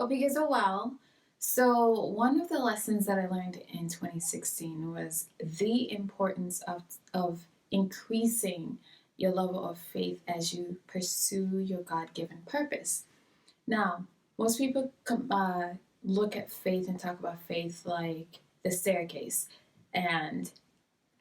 Hope you guys are well. So, one of the lessons that I learned in 2016 was the importance of increasing your level of faith as you pursue your God given purpose. Now, most people look at faith and talk about faith like the staircase, and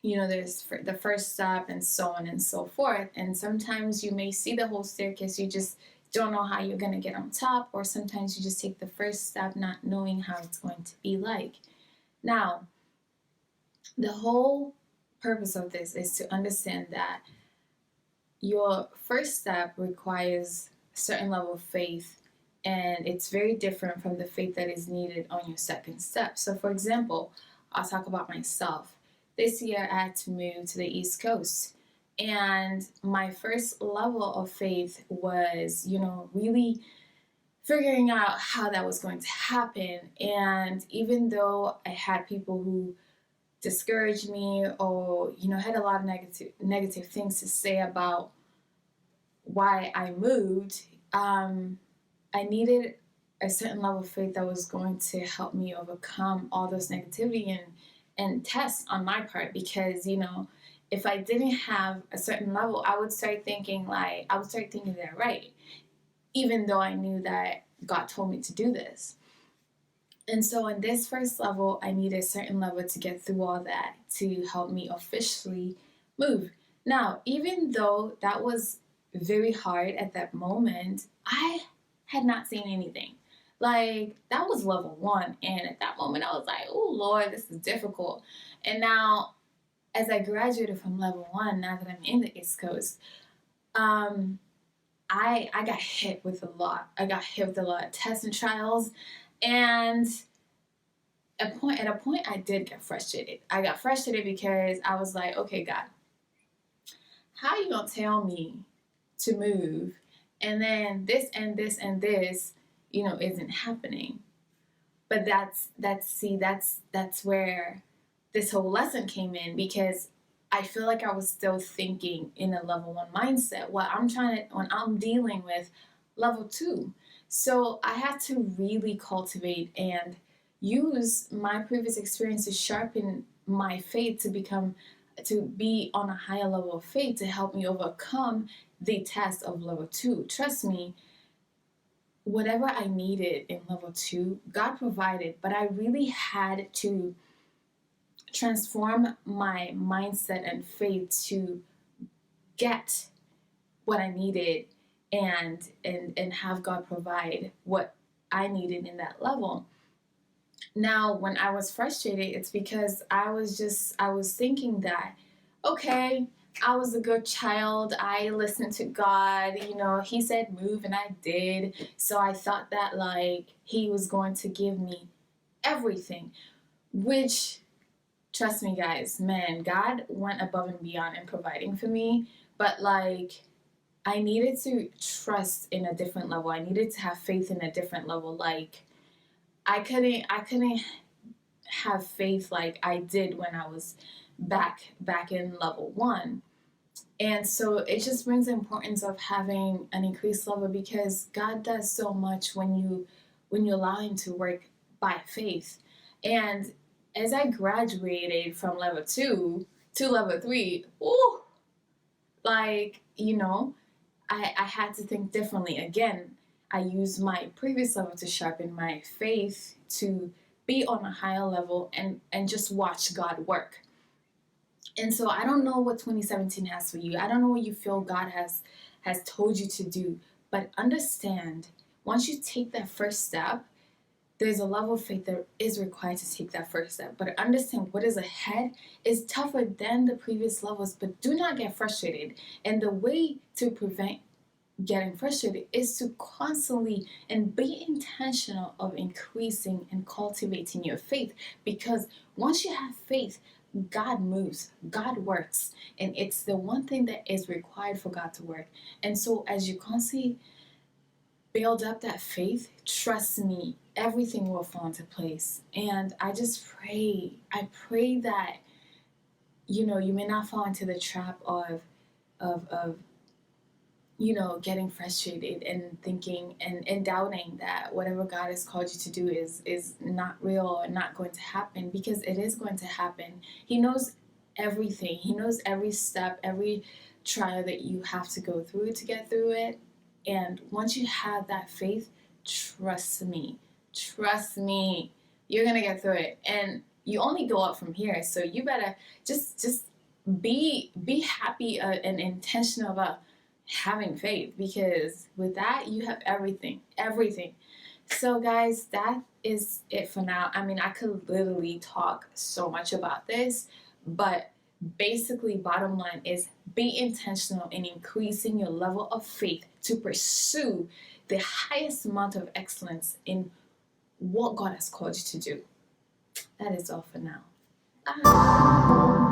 there's the first step and so on and so forth. And sometimes you may see the whole staircase, you just don't know how you're going to get on top, or sometimes you just take the first step not knowing how it's going to be like. Now, the whole purpose of this is to understand that your first step requires a certain level of faith, and it's very different from the faith that is needed on your second step. So, for example, I'll talk about myself. This year, I had to move to the East Coast. And my first level of faith was, really figuring out how that was going to happen. And even though I had people who discouraged me or, had a lot of negative things to say about why I moved, I needed a certain level of faith that was going to help me overcome all those negativity and tests on my part, because if I didn't have a certain level, I would start thinking that right, even though I knew that God told me to do this. And so in this first level, I needed a certain level to get through all that to help me officially move. Now, even though that was very hard at that moment, I had not seen anything. Like, that was level one. And at that moment, I was like, oh, Lord, this is difficult. And now, as I graduated from level one, now that I'm in the East Coast, I got hit with a lot. I got hit with a lot of tests and trials. And at a point, I did get frustrated. I got frustrated because I was like, okay, God, how you going to tell me to move, and then this and this and this, isn't happening? But that's where this whole lesson came in, because I feel like I was still thinking in a level one mindset when I'm dealing with level two. So I had to really cultivate and use my previous experience to sharpen my faith to be on a higher level of faith to help me overcome the test of level two. Trust me, whatever I needed in level two, God provided, but I really had to transform my mindset and faith to get what I needed and have God provide what I needed in that level. Now, when I was frustrated, it's because I was thinking that, okay, I was a good child. I listened to God. He said move and I did. So I thought that like he was going to give me everything, which, trust me guys, man, God went above and beyond in providing for me. But like, I needed to trust in a different level. I needed to have faith in a different level. Like, I couldn't have faith like I did when I was back in level one. And so it just brings the importance of having an increased level, because God does so much when you allow him to work by faith. And as I graduated from level two to level three, ooh, like, I had to think differently. Again, I used my previous level to sharpen my faith to be on a higher level and just watch God work. And so I don't know what 2017 has for you. I don't know what you feel God has told you to do, but understand, once you take that first step, there's a level of faith that is required to take that first step. But understand what is ahead is tougher than the previous levels, but do not get frustrated. And the way to prevent getting frustrated is to constantly and be intentional of increasing and cultivating your faith, because once you have faith, God moves, God works, and it's the one thing that is required for God to work. And so as you constantly build up that faith, trust me, everything will fall into place. And I pray that you may not fall into the trap of getting frustrated and thinking and doubting that whatever God has called you to do is not real or not going to happen, because it is going to happen. He knows everything. He knows every step, every trial that you have to go through to get through it. And once you have that faith, trust me, you're gonna get through it. And you only go up from here. So you better just be happy and intentional about having faith, because with that you have everything. So guys, that is it for now. I mean, I could literally talk so much about this, but basically bottom line is be intentional in increasing your level of faith to pursue the highest amount of excellence in what God has called you to do. That is all for now. Bye.